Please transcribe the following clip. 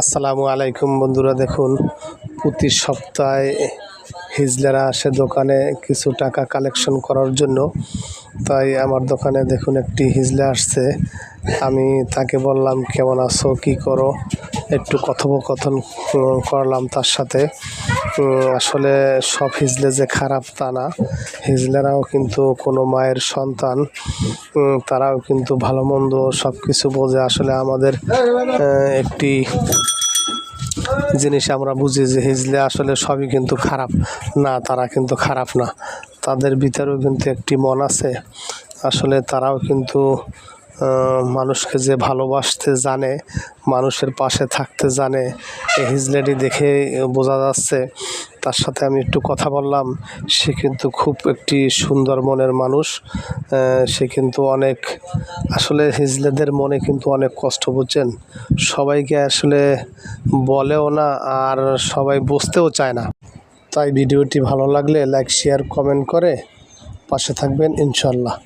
আসসালামু আলাইকুম বন্ধুরা, দেখুন প্রতি সপ্তাহে হিজলারা আসে দোকানে কিছু টাকা কালেকশন করার জন্য। তাই আমার দোকানে দেখুন একটি হিজলা আসছে। আমি তাকে বললাম, কেমন আছো, কি করো, একটু কথোপকথন করলাম তার সাথে। আসলে সব হিজলে যে খারাপ তা না, হিজলারাও কিন্তু কোনো মায়ের সন্তান, তারাও কিন্তু ভালো মন্দ সব কিছু বোঝে। আসলে আমাদের একটি জিনিস আমরা বুঝি যে হিজলে আসলে সবই কিন্তু খারাপ না, তারা কিন্তু খারাপ না, তাদের ভিতরেও কিন্তু একটি মন আছে। আসলে তারাও কিন্তু মানুষকে যে ভালোবাসতে জানে, মানুষের পাশে থাকতে জানে, এই হিজলাটি দেখে বোঝা যাচ্ছে। তার সাথে আমি একটু কথা বললাম, সে কিন্তু খুব একটি সুন্দর মনের মানুষ। সে কিন্তু অনেক, আসলে হিজলেদের মনে কিন্তু অনেক কষ্ট, বুঝছেন। সবাইকে আসলে বলেও না, আর সবাই বুঝতেও চায় না। তাই ভিডিওটি ভালো লাগলে লাইক, শেয়ার, কমেন্ট করে পাশে থাকবেন ইনশাল্লাহ।